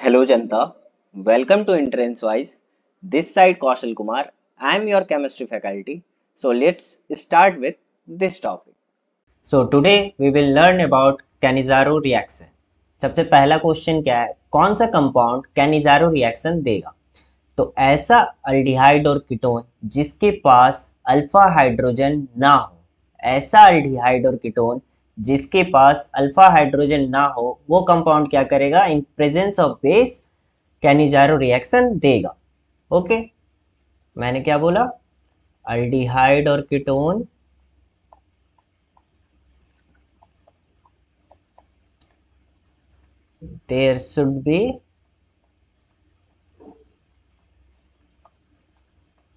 Hello Janta, welcome to Entrance Wise. This side Kaushal Kumar. I am your chemistry faculty. So let's start with this topic. So today we will learn about Cannizzaro reaction. सबसे पहला question क्या है, कौन सा compound Cannizzaro reaction देगा? तो ऐसा aldehyde और कीटोन जिसके पास अल्फा हाइड्रोजन ना हो, ऐसा अल्डिहाइड और कीटोन जिसके पास अल्फा हाइड्रोजन ना हो, वो कंपाउंड क्या करेगा? In presence of base Cannizzaro reaction देगा। ओके, मैंने क्या बोला? अल्डिहाइड और ketone there should be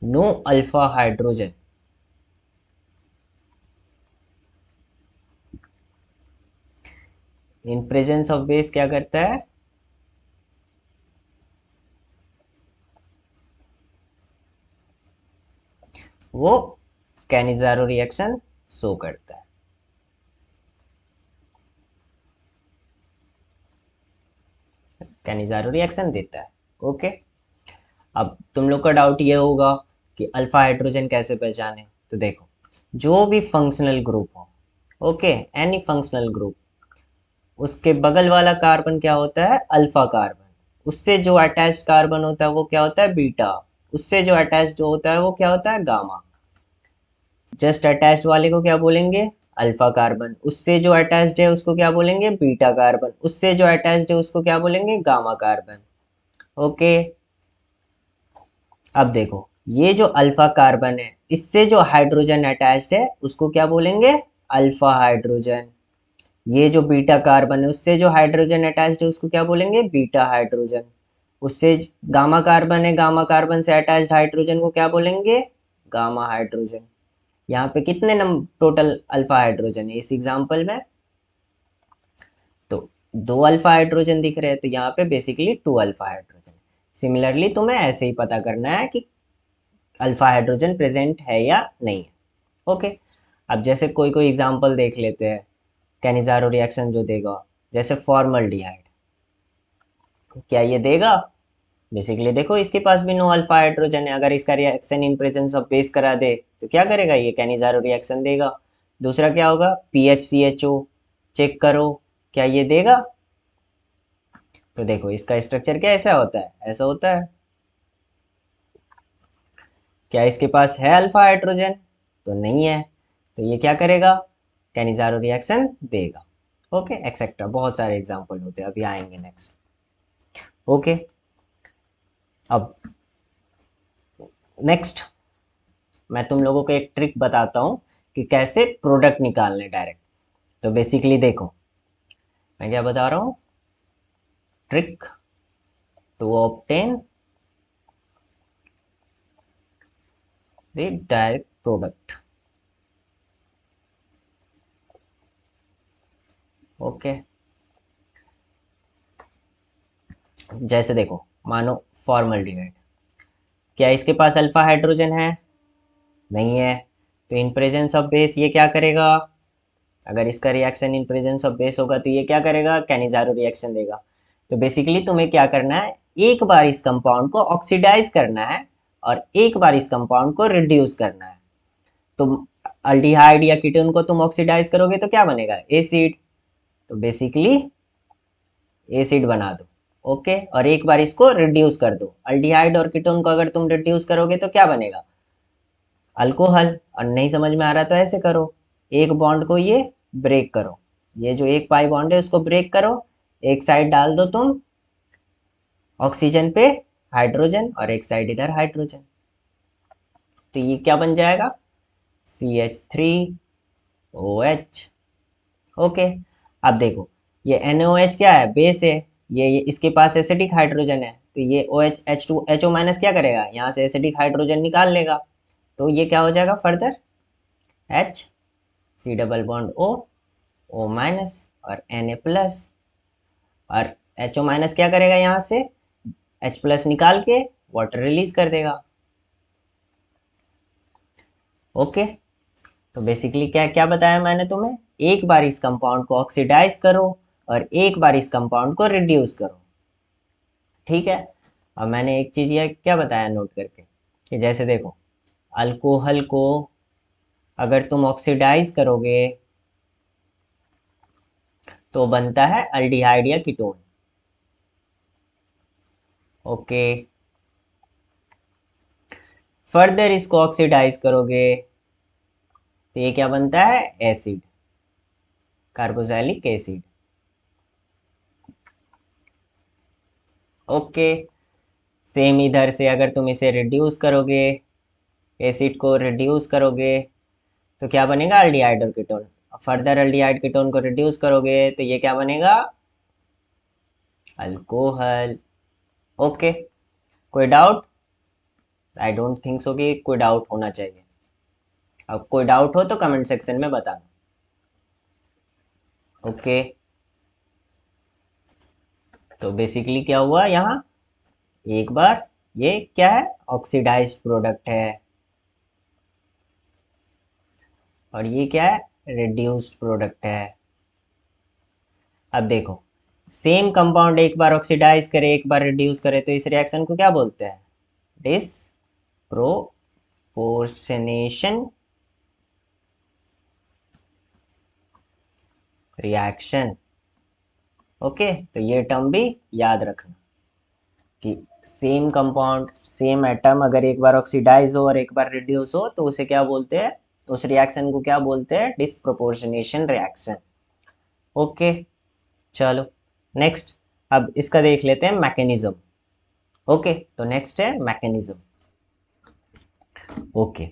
no alpha hydrogen. In presence of base क्या करता है? वो कैनिजारो रिएक्शन शो करता है। कैनिजारो रिएक्शन देता है। ओके, अब तुम लोग का डाउट ये होगा कि अल्फा हाइड्रोजन कैसे पहचाने? तो देखो, जो भी फंक्शनल ग्रुप हो, ओके, एनी फंक्शनल ग्रुप, उसके बगल वाला कार्बन क्या होता है? Alpha carbon. उससे जो अटैच्ड कार्बन होता है वो क्या होता है? बीटा। उससे जो अटैच्ड जो होता है वो क्या होता है? गामा। जस्ट अटैच्ड वाले को क्या बोलेंगे? Alpha carbon. उससे जो अटैच्ड है उसको क्या बोलेंगे? Beta carbon. उससे जो अटैच्ड है उसको क्या बोलेंगे? Gamma carbon. ओके, अब देखो, ये जो अल्फा कार्बन है इससे जो हाइड्रोजन अटैच्ड है उसको क्या बोलेंगे? Alpha hydrogen. ये जो बीटा कार्बन है उससे जो हाइड्रोजन अटैच्ड है उसको क्या बोलेंगे? Beta hydrogen. उससे गामा कार्बन है, गामा कार्बन से अटैच्ड हाइड्रोजन को क्या बोलेंगे? Gamma hydrogen. यहाँ पे कितने नंबर टोटल अल्फा हाइड्रोजन है इस एग्जांपल में? तो दो अल्फा हाइड्रोजन दिख रहे हैं, तो यहाँ पे basically two alpha hydrogen. Similarly तुम्हें ऐसे ही पता करना है कि अल्फा हाइड्रोजन प्रेजेंट है या नहीं है। ओके, अब जैसे कोई कोई एग्जांपल देख लेते हैं कैनिजारो रिएक्शन जो देगा, जैसे फॉर्मल्डिहाइड, क्या ये देगा? बेसिकली देखो, इसके पास भी नो अल्फा हाइड्रोजन है। अगर इसका reaction in presence of base करा दे तो क्या करेगा? ये कैनिजारो रिएक्शन देगा। दूसरा क्या होगा? PHCHO, चेक करो, क्या ये देगा? तो देखो, इसका स्ट्रक्चर क्या ऐसा होता है? ऐसा होता है। क्या इसके पास है अल्फा हाइड्रोजन? तो नहीं है। तो ये क्या करेगा? कैनिजारो रिएक्शन देगा। ओके, एक्सेट्रा बहुत सारे एग्जांपल होते हैं, अभी आएंगे नेक्स्ट। ओके, अब नेक्स्ट मैं तुम लोगों को एक ट्रिक बताता हूँ कि कैसे प्रोडक्ट निकालने डायरेक्ट। तो बेसिकली देखो, मैं क्या बता रहा हूँ? Trick to obtain the direct product. Okay, जैसे देखो, मानो फॉर्मल्डिहाइड, क्या इसके पास अल्फा हाइड्रोजन है? नहीं है। तो इन प्रेजेंस ऑफ बेस ये क्या करेगा? अगर इसका reaction in presence of base होगा तो ये क्या करेगा? कैनिजारो रिएक्शन देगा। तो बेसिकली तुम्हें क्या करना है? एक बार इस कंपाउंड को ऑक्सीडाइज करना है और एक बार इस कंपाउंड को रिड्यूस करना है। तुम अल्डिहाइड या कीटोन को तुम ऑक्सीडाइज करोगे तो क्या बनेगा? एसिड। तो बेसिकली एसिड बना दो। ओके, और एक बार इसको रिड्यूस कर दो। अल्डिहाइड और कीटोन को अगर तुम रिड्यूस करोगे तो क्या बनेगा? अल्कोहल। और नहीं समझ में आ रहा तो ऐसे करो, एक बॉन्ड को ये ब्रेक करो, ये जो एक पाई बॉन्ड है उसको ब्रेक करो, एक साइड डाल दो तुम ऑक्सीजन पे हाइड्रोजन और एक साइड इधर हाइड्रोजन। तो ये क्या बन जाएगा? CH3OH। ओके, अब देखो, ये NaOH क्या है? बेस है। ये इसके पास एसिडिक हाइड्रोजन है, तो ये OH H2HO माइनस क्या करेगा? यहाँ से एसिडिक हाइड्रोजन निकाल लेगा। तो ये क्या हो जाएगा further? H, C double bond O minus और Na प्लस। और HO माइनस क्या करेगा? यहाँ से H प्लस निकाल के वाटर रिलीज कर देगा। ओके, तो बेसिकली क्या क्या बताया मैंने तुम्हें? एक बार इस कंपाउंड को ऑक्सीडाइज करो और एक बार इस कंपाउंड को रिड्यूस करो। ठीक है। अब मैंने एक चीज ये क्या बताया नोट करके, कि जैसे देखो अल्कोहल को अगर तुम ऑक्सीडाइज करोगे तो बनता है अल्डिहाइड या कीटोन। ओके, फर्दर इसको ऑक्सीडाइज करोगे तो ये क्या बनता है, acid, carboxylic acid. Okay, same इधर से अगर तुम इसे रिड्यूस करोगे, एसिड को रिड्यूस करोगे तो क्या बनेगा, अल्डिहाइड और कीटोन। फर्दर अल्डिहाइड कीटोन को रिड्यूस करोगे तो ये क्या बनेगा, अल्कोहल। ओके, कोई doubt? I don't think so कि कोई डाउट होना चाहिए। अब कोई डाउट हो तो कमेंट सेक्शन में बताना। ओके, तो बेसिकली क्या हुआ यहाँ, एक बार ये क्या है, ऑक्सीडाइज्ड प्रोडक्ट है, और ये क्या है, रिड्यूस्ड प्रोडक्ट है। अब देखो सेम कंपाउंड एक बार ऑक्सीडाइज करे एक बार रिड्यूस करे तो इस रिएक्शन को क्या बोलते हैं, डिसप्रोपोर्शनेशन रिएक्शन। ओके, तो ये टर्म भी याद रखना कि सेम कंपाउंड सेम एटम अगर एक बार ऑक्सीडाइज हो और एक बार रिड्यूस हो तो उसे क्या बोलते हैं, उस रिएक्शन को क्या बोलते हैं, डिसप्रोपोर्शनेशन रिएक्शन। ओके, चलो नेक्स्ट, अब इसका देख लेते हैं मैकेनिज्म। ओके, तो नेक्स्ट है मैकेनिज्म। ओके,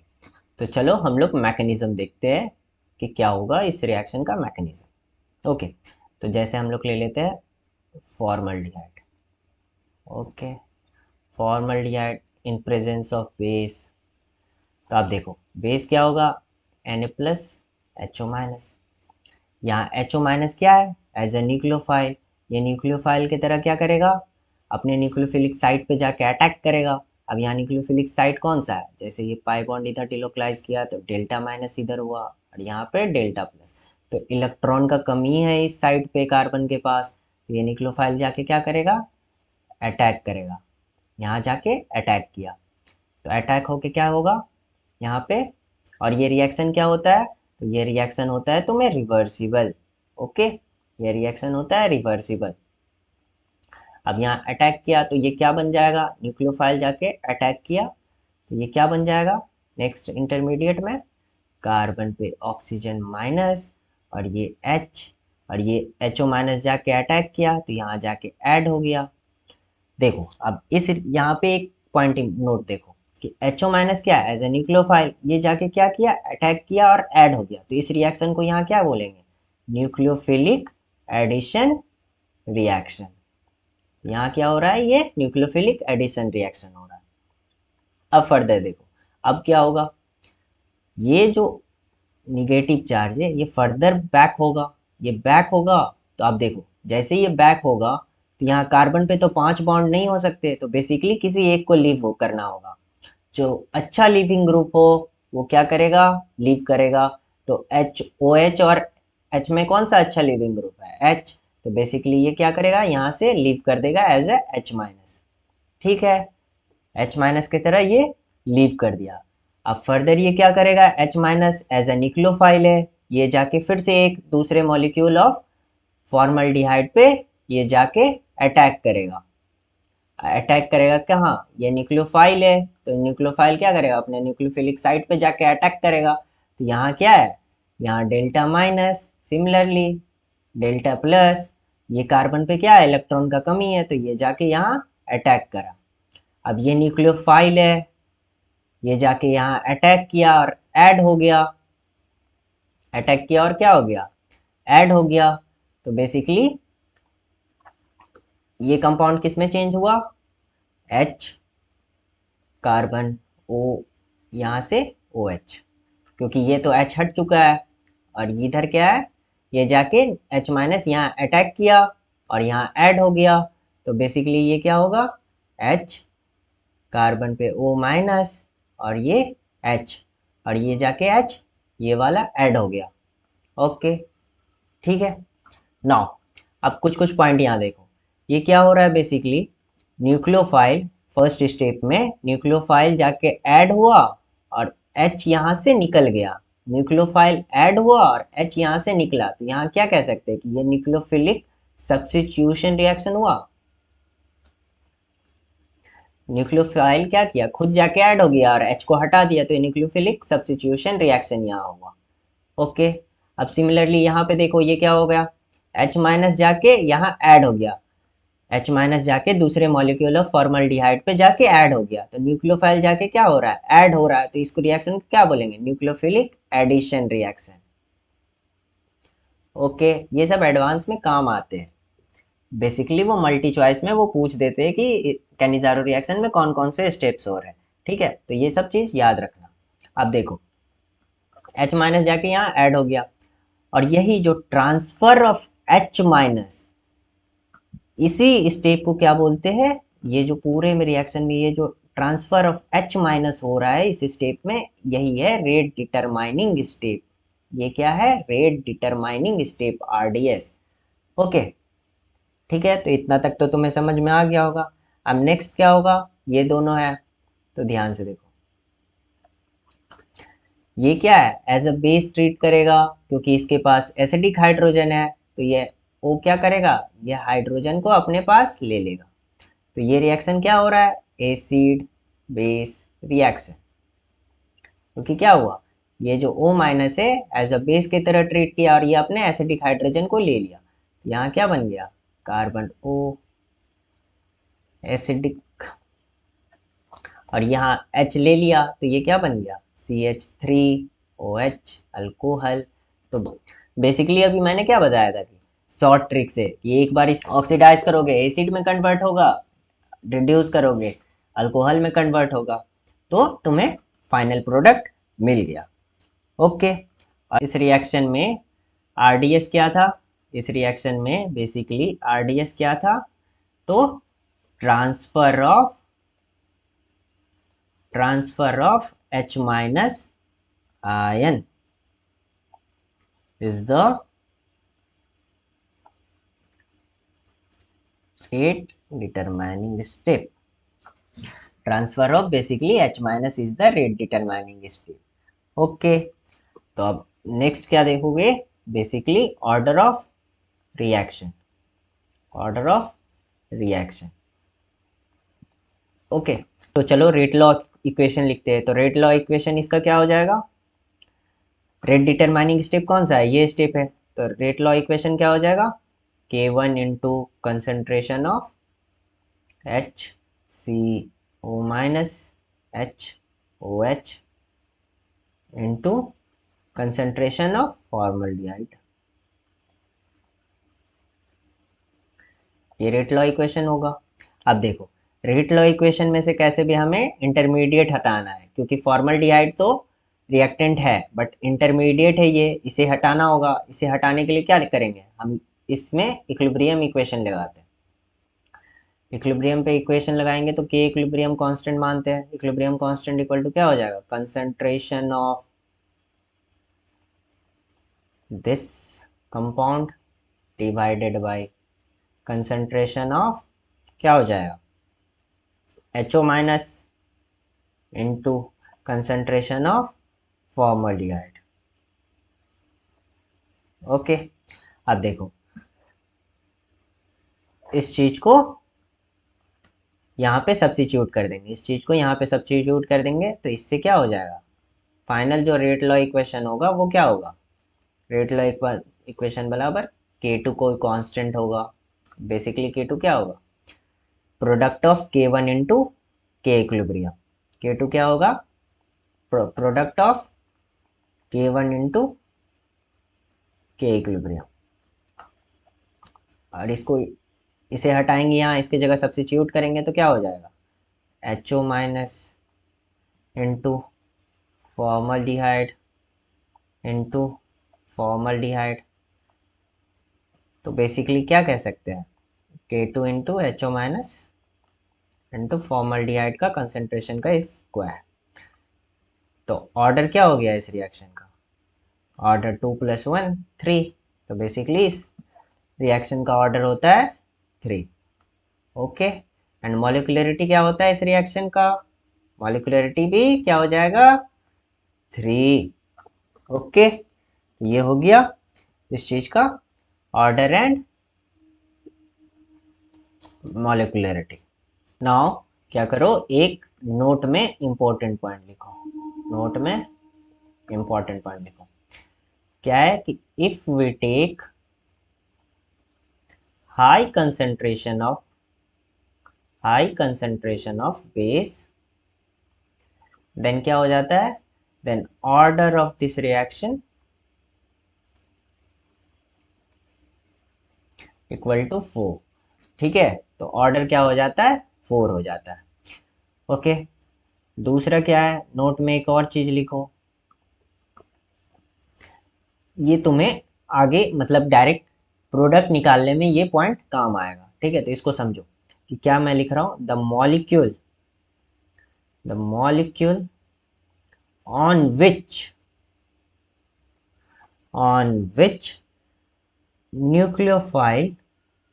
तो चलो हम लोग मैकेनिज्म देखते हैं कि क्या होगा इस रिएक्शन का मैकेनिज्म। ओके, तो जैसे हम लोग ले लेते हैं formaldehyde. Okay, formaldehyde in presence of base, तो आप देखो बेस क्या होगा, Na प्लस HO माइनस। यहाँ HO माइनस क्या है, एज ए न्यूक्लियोफाइल, ये न्यूक्लियोफाइल की तरह क्या करेगा, अपने न्यूक्लियोफिलिक साइट पे जाके अटैक करेगा। अब यहाँ न्यूक्लियोफिलिक साइट कौन सा है, जैसे ये पाई बॉन्ड इधर डिलोकलाइज किया तो डेल्टा माइनस इधर हुआ और यहाँ पे डेल्टा प्लस, तो इलेक्ट्रॉन का कमी है इस साइड पे कार्बन के पास, तो ये न्यूक्लियोफाइल जाके क्या करेगा, अटैक करेगा। यहाँ जाके अटैक किया तो अटैक होके क्या होगा यहाँ पे, और ये रिएक्शन क्या होता है, तो ये रिएक्शन होता है तुम्हें रिवर्सिबल। ओके, ये रिएक्शन होता है रिवर्सिबल। अब यहाँ अटैक किया तो ये क्या बन जाएगा, न्यूक्लियोफाइल जाके अटैक किया तो ये क्या बन जाएगा, नेक्स्ट इंटरमीडिएट में कार्बन पे ऑक्सीजन माइनस और ये H, और ये HO माइनस जाके अटैक किया तो यहाँ जाके ऐड हो गया। देखो अब इस यहाँ पे एक पॉइंट नोट देखो कि HO माइनस क्या है, एज ए न्यूक्लियोफाइल ये जाके क्या किया, अटैक किया और ऐड हो गया, तो इस रिएक्शन को यहाँ क्या बोलेंगे, न्यूक्लियोफिलिक एडिशन रिएक्शन। यहाँ क्या हो रहा है, ये न्यूक्लियोफिलिक एडिशन रिएक्शन हो रहा है। अब फर्दर देखो अब क्या होगा, ये जो निगेटिव चार्ज है ये फर्दर बैक होगा, ये बैक होगा, तो आप देखो जैसे ये बैक होगा तो यहाँ कार्बन पे तो 5 बॉन्ड नहीं हो सकते, तो बेसिकली किसी एक को लीव करना होगा। जो अच्छा लीविंग ग्रुप हो वो क्या करेगा, लीव करेगा। तो OH और H में कौन सा अच्छा लीविंग ग्रुप है, H, तो बेसिकली ये क्या करेगा, यहाँ से लीव कर देगा एज ए H माइनस। ठीक है, H माइनस की तरह ये लीव कर दिया। अब फर्दर ये क्या करेगा, H minus as a nucleophile है, ये जाके फिर से एक दूसरे मॉलिक्यूल ऑफ फॉर्मल्डिहाइड पे ये जाके अटैक करेगा। अटैक करेगा कहाँ, ये न्यूक्लियोफाइल है, तो न्यूक्लियोफाइल क्या करेगा, अपने न्यूक्लियोफिलिक साइट पे जाके अटैक करेगा। तो यहाँ क्या है, यहाँ delta minus, similarly delta plus, ये कार्बन पे क्या है, इलेक्ट्रॉन का कमी है, तो ये जाके यहाँ अटैक करा। अब ये न्यूक्लियोफाइल है, ये जाके यहाँ अटैक किया और ऐड हो गया, अटैक किया और क्या हो गया, ऐड हो गया। तो बेसिकली ये कंपाउंड किस में चेंज हुआ, H कार्बन O, यहाँ से OH, क्योंकि ये तो H हट चुका है और इधर क्या है, ये जाके H माइनस यहाँ अटैक किया और यहाँ ऐड हो गया। तो बेसिकली ये क्या होगा, H कार्बन पे O माइनस और ये H, और ये जाके H ये वाला ऐड हो गया। ओके, ठीक है। नाउ अब कुछ कुछ पॉइंट यहाँ देखो, ये क्या हो रहा है बेसिकली, न्यूक्लियोफाइल फर्स्ट स्टेप में न्यूक्लियोफाइल जाके ऐड हुआ और H यहाँ से निकल गया। न्यूक्लियोफाइल ऐड हुआ और H यहाँ से निकला, तो यहाँ क्या कह सकते हैं कि ये न्यूक्लियोफिलिक सब्स्टिट्यूशन रिएक्शन हुआ। न्यूक्लियोफाइल क्या किया, खुद जाके ऐड हो गया और H को हटा दिया, तो ये न्यूक्लियोफिलिक सब्स्टिट्यूशन रिएक्शन यहाँ हुआ। ओके, अब सिमिलरली यहाँ पे देखो ये क्या हो गया, H माइनस जाके यहाँ ऐड हो गया, H माइनस जाके दूसरे मॉलिक्यूल ऑफ फॉर्मल्डिहाइड पे जाके ऐड हो गया, तो न्यूक्लियोफाइल जाके क्या हो रहा है, ऐड हो रहा है, तो इसको रिएक्शन क्या बोलेंगे, न्यूक्लियोफिलिक एडिशन रिएक्शन। ओके, ये सब एडवांस में काम आते हैं। बेसिकली वो मल्टी चॉइस में वो पूछ देते हैं कि कैनिजारो रिएक्शन में कौन कौन से स्टेप्स हो रहे हैं। ठीक है, तो ये सब चीज़ याद रखना। अब देखो H माइनस जाके यहाँ ऐड हो गया, और यही जो ट्रांसफर ऑफ H माइनस, इसी स्टेप को क्या बोलते हैं, ये जो पूरे में रिएक्शन में ये जो ट्रांसफर ऑफ H माइनस हो रहा है इस स्टेप में, यही है रेट डिटरमाइनिंग स्टेप। ये क्या है, rate determining step, RDS। Okay, ठीक है, तो इतना तक तो तुम्हें समझ में आ गया होगा। अब नेक्स्ट क्या होगा, ये दोनों है, तो ध्यान से देखो, ये क्या है, एज अ बेस ट्रीट करेगा, क्योंकि इसके पास एसिडिक हाइड्रोजन है, तो ये O क्या करेगा, ये हाइड्रोजन को अपने पास ले लेगा। तो ये रिएक्शन क्या हो रहा है, एसिड बेस रिएक्शन, क्योंकि क्या हुआ, ये जो O माइनस है एज अ बेस की तरह ट्रीट किया और ये अपने एसिडिक हाइड्रोजन को ले लिया, तो यहाँ क्या बन गया, कार्बन O एसिडिक, और यहाँ H ले लिया, तो ये क्या बन गया, CH3OH अल्कोहल। तो बेसिकली अभी मैंने क्या बताया था कि शॉर्ट ट्रिक से कि एक बार इस ऑक्सीडाइज करोगे एसिड में कन्वर्ट होगा, रिड्यूस करोगे अल्कोहल में कन्वर्ट होगा, तो तुम्हें फाइनल प्रोडक्ट मिल गया। ओके, और इस रिएक्शन में RDS क्या था, इस रिएक्शन में बेसिकली RDS क्या था, तो transfer of H minus ion is the rate determining step. Transfer of basically H minus is the rate determining step. Okay, तो अब नेक्स्ट क्या देखोगे, basically order of reaction, order of reaction. Okay, तो चलो rate law equation लिखते हैं। तो rate law equation इसका क्या हो जाएगा, रेट डिटरमाइनिंग स्टेप कौन सा है, ये स्टेप है, तो रेट लॉ इक्वेशन क्या हो जाएगा, K1 into concentration of HCO minus HOH into concentration of formaldehyde, ये रेट लॉ इक्वेशन होगा। अब देखो रेट लॉ इक्वेशन में से कैसे भी हमें इंटरमीडिएट हटाना है, क्योंकि फॉर्मल्डिहाइड तो रिएक्टेंट है बट इंटरमीडिएट है ये, इसे हटाना होगा। इसे हटाने के लिए क्या करेंगे हम, इसमें इक्विलिब्रियम इक्वेशन लगाते हैं। इक्विलिब्रियम पे इक्वेशन लगाएंगे तो के इक्विलिब्रियम कांस्टेंट मानते हैं, इक्विलिब्रियम कांस्टेंट इक्वल टू क्या हो जाएगा, concentration of this compound divided by concentration of क्या हो जाएगा, HO minus into concentration of formaldehyde. Okay, अब देखो इस चीज को यहाँ पे सब्स्टिट्यूट कर देंगे, इस चीज को यहाँ पे सब्स्टिट्यूट कर देंगे, तो इससे क्या हो जाएगा, फाइनल जो रेट लॉ इक्वेशन होगा वो क्या होगा, रेट लॉ इक्वेशन बराबर K2 कोई कांस्टेंट होगा, बेसिकली K2 क्या होगा, प्रोडक्ट ऑफ K1 इंटू के इक्विलिब्रियम, K2 क्या होगा, प्रोडक्ट ऑफ K1 इंटू के इक्विलिब्रियम, और इसको इसे हटाएंगे, यहाँ इसकी जगह सब्स्टिट्यूट करेंगे तो क्या हो जाएगा, HO minus into formaldehyde into formaldehyde, तो बेसिकली क्या कह सकते हैं, K2 into HO minus into formaldehyde का कंसेंट्रेशन का स्क्वायर। तो ऑर्डर क्या हो गया इस रिएक्शन का, ऑर्डर 2 + 1 3, तो बेसिकली इस रिएक्शन का ऑर्डर होता है 3। ओके, एंड मॉलिक्यूलरिटी क्या होता है इस रिएक्शन का, मॉलिक्यूलरिटी भी क्या हो जाएगा 3। ओके, ये हो गया इस चीज का ऑर्डर एंड मॉलिक्यूलरिटी। नाउ क्या करो, एक नोट में इंपॉर्टेंट पॉइंट लिखो, नोट में इंपॉर्टेंट पॉइंट लिखो। क्या है कि if we take high concentration of base, then क्या हो जाता है, then order of this reaction equal to 4। ठीक है, तो ऑर्डर क्या हो जाता है 4 हो जाता है। ओके, दूसरा क्या है, नोट में एक और चीज लिखो, ये तुम्हें आगे मतलब डायरेक्ट प्रोडक्ट निकालने में ये पॉइंट काम आएगा। ठीक है, तो इसको समझो कि क्या मैं लिख रहा हूं, the molecule on which nucleophile,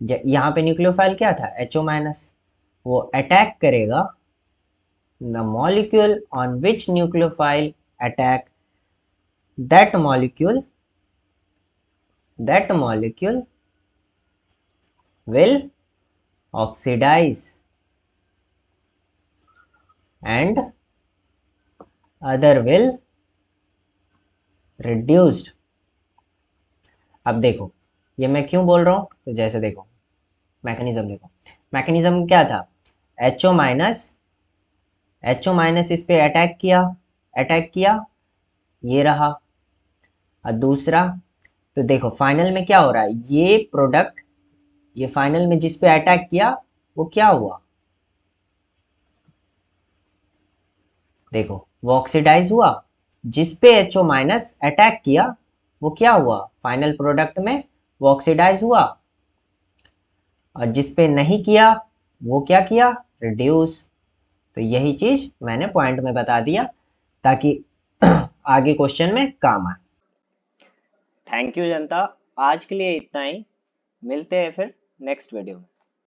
यहाँ पे न्यूक्लियोफाइल क्या था HO माइनस, वो अटैक करेगा, the molecule on which nucleophile attack that molecule will oxidize and other will reduced। अब देखो ये मैं क्यों बोल रहा हूँ, तो जैसे देखो मैकेनिज्म देखो, मैकेनिज्म क्या था, HO माइनस इस पे अटैक किया, ये रहा। और दूसरा, तो देखो फाइनल में क्या हो रहा है, ये प्रोडक्ट, ये फाइनल में जिस पे अटैक किया वो क्या हुआ, देखो वो ऑक्सीडाइज हुआ, जिस पे HO माइनस अटैक किया वो क्या हुआ, फाइनल प्रोडक्ट में वो ऑक्सीडाइज हुआ, और जिस पे नहीं किया वो क्या किया, रिड्यूस। तो यही चीज मैंने पॉइंट में बता दिया ताकि आगे क्वेश्चन में काम आए। थैंक यू जनता, आज के लिए इतना ही, मिलते हैं फिर नेक्स्ट वीडियो में।